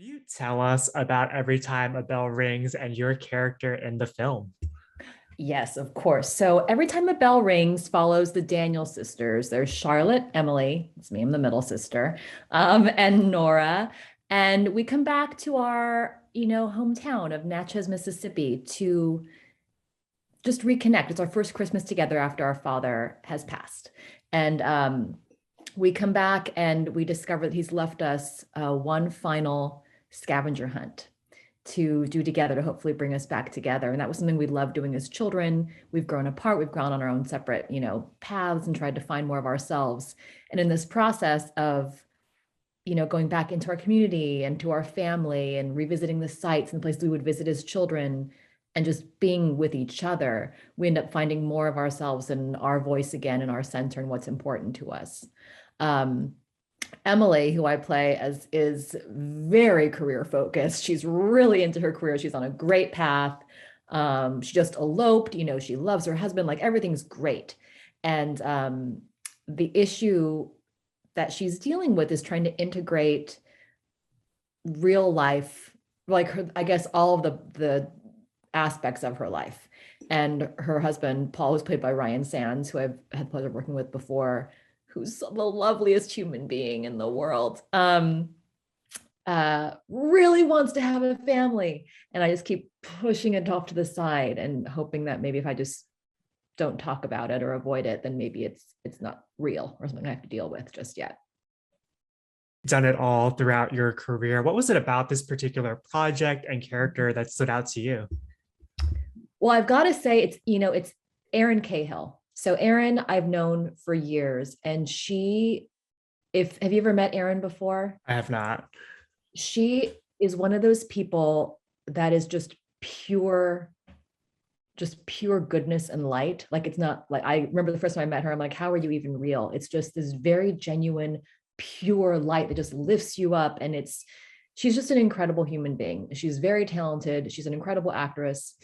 Can you tell us about Every Time a Bell Rings and your character in the film? Yes, of course. So every time a bell rings follows the Daniel sisters. There's Charlotte, Emily, it's me, I'm the middle sister, and Nora. And we come back to our, hometown of Natchez, Mississippi to just reconnect. It's our first Christmas together after our father has passed. And we come back and we discover that he's left us one final scavenger hunt to do together to hopefully bring us back together. And that was something we loved doing as children. We've grown apart, we've gone on our own separate, paths and tried to find more of ourselves. And in this process of, going back into our community and to our family and revisiting the sites and the places we would visit as children and just being with each other, we end up finding more of ourselves and our voice again and our center and what's important to us. Um, Emily, who I play as, is very career focused. She's really into her career. She's on a great path. She just eloped, she loves her husband, like everything's great. And the issue that she's dealing with is trying to integrate real life, like her, I guess all of the aspects of her life. And her husband, Paul, who's played by Ryan Sands, who I've had the pleasure of working with before, who's the loveliest human being in the world, really wants to have a family. And I just keep pushing it off to the side and hoping that maybe if I just don't talk about it or avoid it, then maybe it's not real or something I have to deal with just yet. Done it all throughout your career. What was it about this particular project and character that stood out to you? Well, I've got to say it's Erin Cahill. So Erin, I've known for years, and if have you ever met Erin before? I have not. She is one of those people that is just pure goodness and light. Like, it's not like, I remember the first time I met her, I'm like, how are you even real? It's just this very genuine, pure light that just lifts you up. And she's just an incredible human being. She's very talented. She's an incredible actress.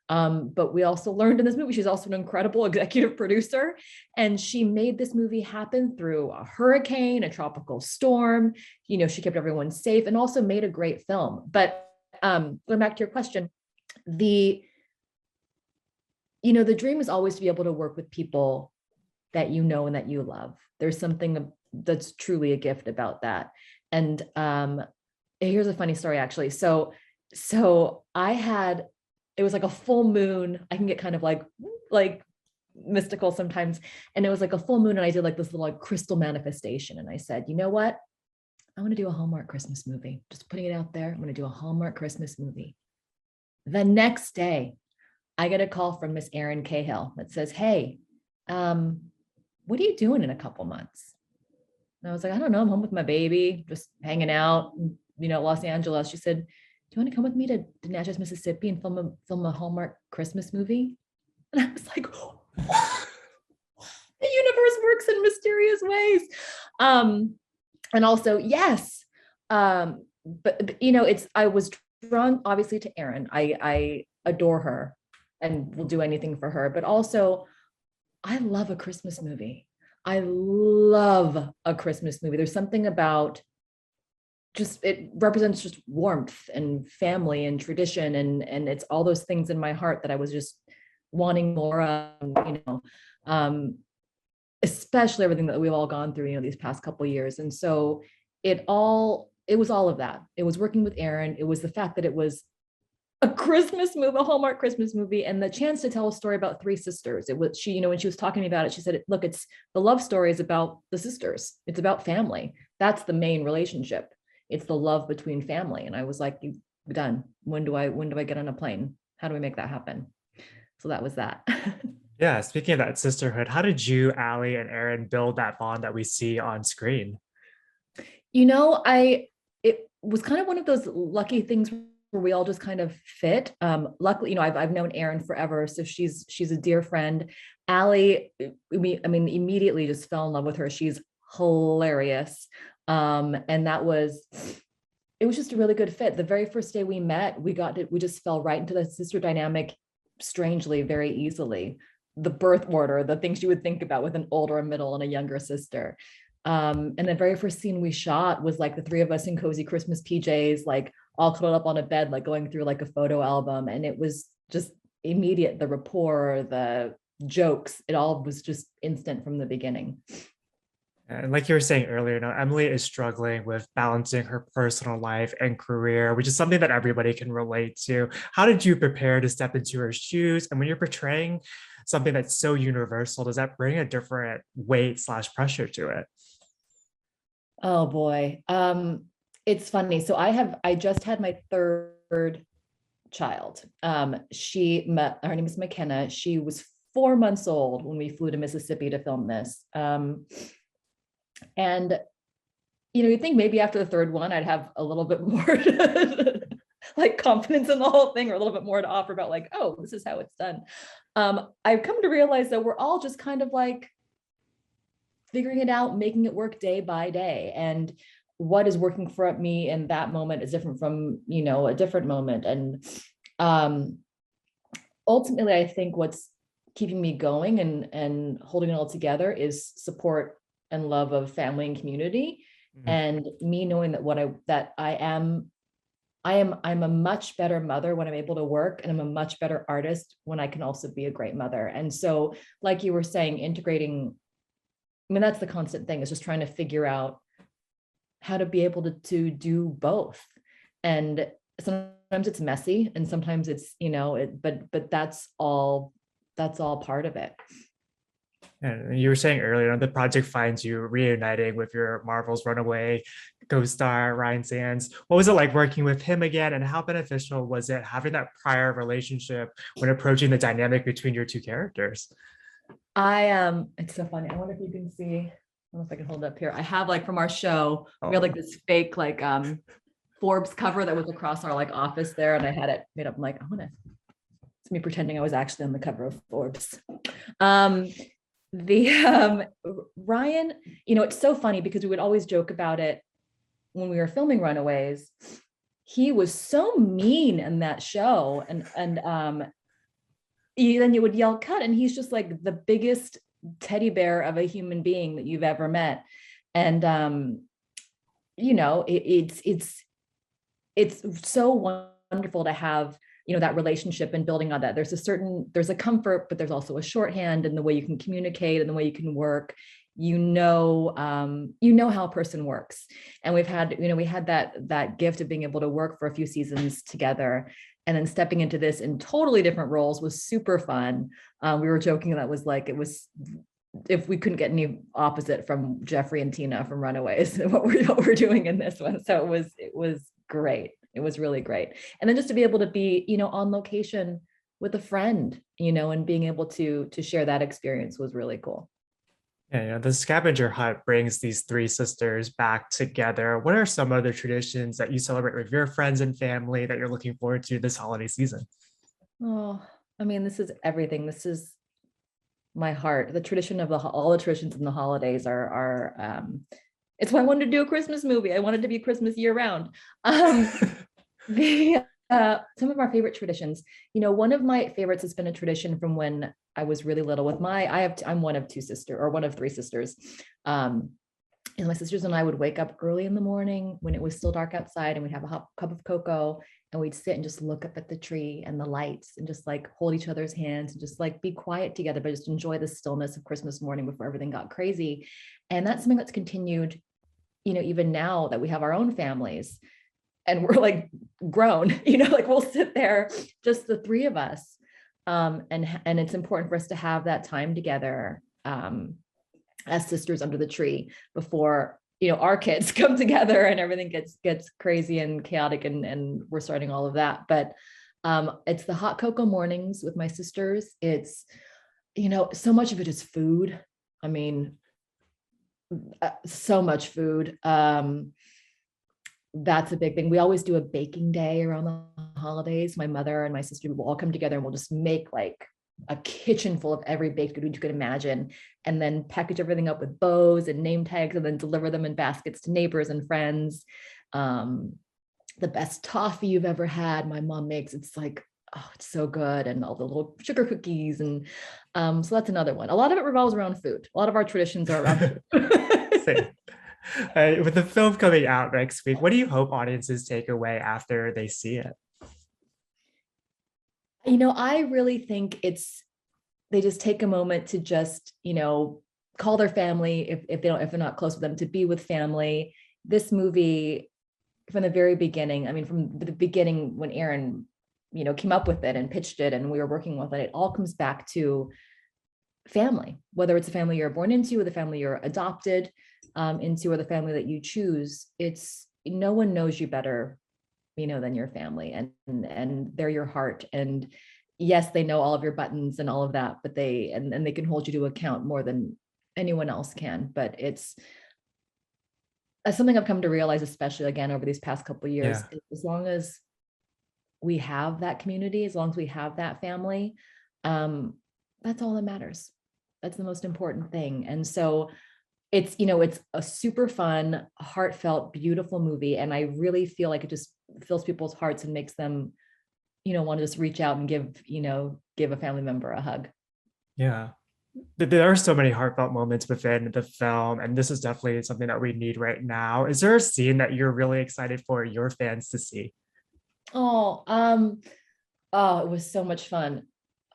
But we also learned in this movie, she's also an incredible executive producer. And she made this movie happen through a hurricane, a tropical storm. She kept everyone safe and also made a great film. But going back to your question, the dream is always to be able to work with people that you know and that you love. There's something that's truly a gift about that. And here's a funny story, actually. So it was like a full moon. I can get kind of like mystical sometimes. And it was like a full moon, and I did like this little like crystal manifestation. And I said, you know what? I want to do a Hallmark Christmas movie. Just putting it out there. I'm going to do a Hallmark Christmas movie. The next day, I get a call from Miss Erin Cahill that says, hey, what are you doing in a couple months? And I was like, I don't know, I'm home with my baby, just hanging out, Los Angeles. She said, do you want to come with me to Natchez, Mississippi and film a Hallmark Christmas movie? And I was like, the universe works in mysterious ways. And also, yes. But I was drawn obviously to Erin. I adore her and will do anything for her, but also I love a Christmas movie. I love a Christmas movie. There's something about it represents just warmth and family and tradition. And it's all those things in my heart that I was just wanting more of, especially everything that we've all gone through, these past couple of years. And so it was all of that. It was working with Erin. It was the fact that it was a Christmas movie, a Hallmark Christmas movie, and the chance to tell a story about three sisters. It was when she was talking to me about it, she said, look, it's the love story is about the sisters. It's about family. That's the main relationship. It's the love between family. And I was like, done. When do I get on a plane? How do we make that happen? So that was that. Yeah, speaking of that sisterhood, how did you, Allie, and Erin build that bond that we see on screen? It was kind of one of those lucky things where we all just kind of fit. Luckily, I've known Erin forever, so she's a dear friend. Allie, immediately just fell in love with her. She's hilarious. And it was just a really good fit. The very first day we met, we just fell right into the sister dynamic, strangely, very easily. The birth order, the things you would think about with an older, a middle, and a younger sister. And the very first scene we shot was like the three of us in cozy Christmas PJs, like all cuddled up on a bed, like going through like a photo album. And it was just immediate, the rapport, the jokes, it all was just instant from the beginning. And like you were saying earlier, Emily is struggling with balancing her personal life and career, which is something that everybody can relate to. How did you prepare to step into her shoes? And when you're portraying something that's so universal, does that bring a different weight slash pressure to it? Oh boy. It's funny. So I just had my third child. Her name is McKenna. She was 4 months old when we flew to Mississippi to film this. And you think maybe after the third one, I'd have a little bit more like confidence in the whole thing, or a little bit more to offer about like, oh, this is how it's done. I've come to realize that we're all just kind of like figuring it out, making it work day by day. And what is working for me in that moment is different from, a different moment. And ultimately, I think what's keeping me going and holding it all together is support and love of family and community. Mhm. And me knowing that I'm a much better mother when I'm able to work, and I'm a much better artist when I can also be a great mother. And so, like you were saying, integrating, I mean, that's the constant thing, is just trying to figure out how to be able to do both. And sometimes it's messy, and sometimes it's, but that's all part of it. And you were saying earlier, the project finds you reuniting with your Marvel's Runaway co-star Ryan Sands. What was it like working with him again, and how beneficial was it having that prior relationship when approaching the dynamic between your two characters? It's so funny. I wonder if you can see. I don't know if I can hold it up here. I have like from our show, we had Oh, like this fake like Forbes cover that was across our like office there, and I had it made up. I'm like, it's me pretending I was actually on the cover of Forbes. The Ryan, it's so funny because we would always joke about it when we were filming Runaways. He was so mean in that show, and then you would yell cut, and he's just like the biggest teddy bear of a human being that you've ever met. And it's so wonderful to have that relationship and building on that. There's a comfort, but there's also a shorthand in the way you can communicate and the way you can work. How a person works. And we had that gift of being able to work for a few seasons together, and then stepping into this in totally different roles was super fun. We were joking that it was if we couldn't get any opposite from Jeffrey and Tina from Runaways, what we're doing in this one. So it was great. It was really great. And then just to be able to be, on location with a friend, and being able to share that experience was really cool. yeah, the scavenger hunt brings these three sisters back together. What are some other traditions that you celebrate with your friends and family that you're looking forward to this holiday season? Oh, I mean, this is everything. This is my heart. The tradition of all the traditions in the holidays are it's why I wanted to do a Christmas movie. I wanted to be Christmas year round. Some of our favorite traditions, one of my favorites has been a tradition from when I was really little with I'm one of three sisters. And my sisters and I would wake up early in the morning when it was still dark outside, and we'd have a hot cup of cocoa, and we'd sit and just look up at the tree and the lights, and just like hold each other's hands and just like be quiet together, but just enjoy the stillness of Christmas morning before everything got crazy. And that's something that's continued, even now that we have our own families and we're like grown, like we'll sit there, just the three of us. And it's important for us to have that time together as sisters under the tree before our kids come together and everything gets crazy and chaotic, and we're starting all of that. But it's the hot cocoa mornings with my sisters. It's so much of it is food. I mean, so much food. That's a big thing. We always do a baking day around the holidays. My mother and my sister will all come together, and we'll just make like a kitchen full of every baked good you could imagine, and then package everything up with bows and name tags, and then deliver them in baskets to neighbors and friends. The best toffee you've ever had, my mom makes. It's like, oh, it's so good. And all the little sugar cookies. And so that's another one. A lot of it revolves around food. A lot of our traditions are around food. Same. With the film coming out next week, what do you hope audiences take away after they see it? I really think they just take a moment to just, call their family if they're not close with them, to be with family. This movie, from the very beginning, I mean, from the beginning when Erin, came up with it and pitched it and we were working with it, it all comes back to family, whether it's a family you're born into or the family you're adopted into or the family that you choose. It's no one knows you better, than your family, and they're your heart. And yes, they know all of your buttons and all of that, but they can hold you to account more than anyone else can. But it's something I've come to realize, especially again over these past couple of years, Yeah. as long as we have that community, as long as we have that family, that's all that matters. That's the most important thing. And so it's a super fun, heartfelt, beautiful movie. And I really feel like it just fills people's hearts and makes them, want to just reach out and give a family member a hug. Yeah. There are so many heartfelt moments within the film, and this is definitely something that we need right now. Is there a scene that you're really excited for your fans to see? Oh, it was so much fun.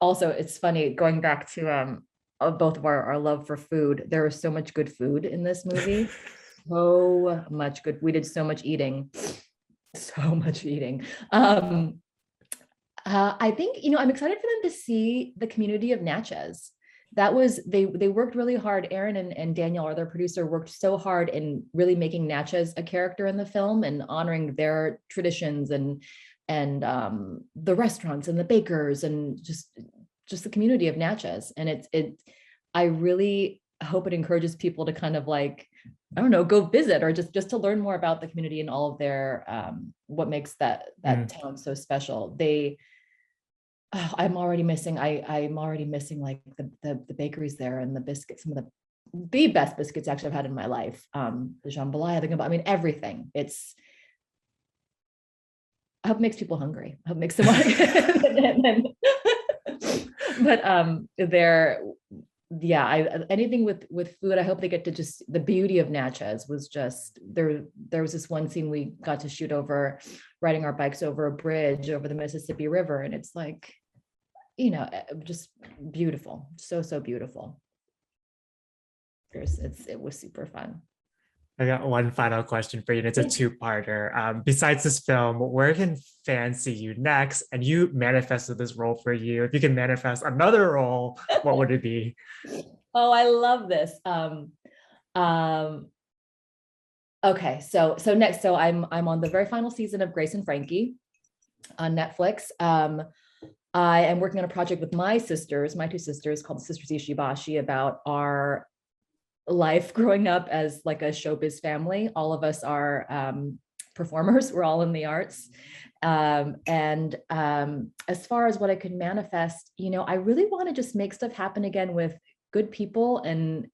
Also, it's funny going back to both of our love for food. There was so much good food in this movie. So much good. We did so much eating. So much eating. I think, I'm excited for them to see the community of Natchez. That was, they worked really hard. Erin and Daniel, our other producer, worked so hard in really making Natchez a character in the film and honoring their traditions and the restaurants and the bakers and just the community of Natchez. And I really hope it encourages people to kind of like, I don't know, go visit or just to learn more about the community and all of their what makes that town so special. I'm already missing like the bakeries there and the biscuits, some of the best biscuits actually I've had in my life. The jambalaya, I mean, everything. I hope it makes people hungry. I hope it makes them but anything with food, I hope they get to just, the beauty of Natchez was just there was this one scene we got to shoot riding our bikes over a bridge over the Mississippi River, and it's like, just beautiful, so beautiful. It was super fun. I got one final question for you, and it's a two-parter. Besides this film, where can fans see you next? And you manifested this role for you. If you can manifest another role, what would it be? Oh, I love this. Okay, so next, I'm on the very final season of Grace and Frankie on Netflix. I am working on a project with my two sisters, called Sisters Ishibashi, about our life growing up as like a showbiz family. All of us are performers. We're all in the arts. As far as what I could manifest, I really want to just make stuff happen again with good people and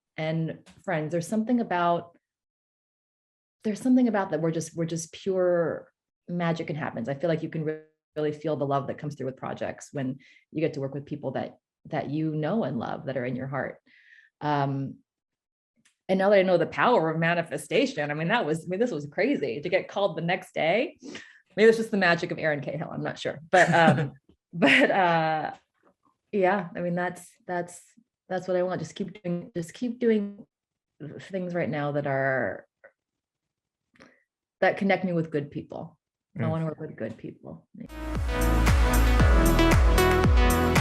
friends. There's something about that we're just pure magic and happens. I feel like you can really feel the love that comes through with projects when you get to work with people that and love, that are in your heart. And now that I know the power of manifestation, I mean, this was crazy to get called the next day. Maybe it's just the magic of Erin Cahill. I'm not sure, but yeah, I mean, that's what I want. Just keep doing things right now that connect me with good people. I want to work with good people.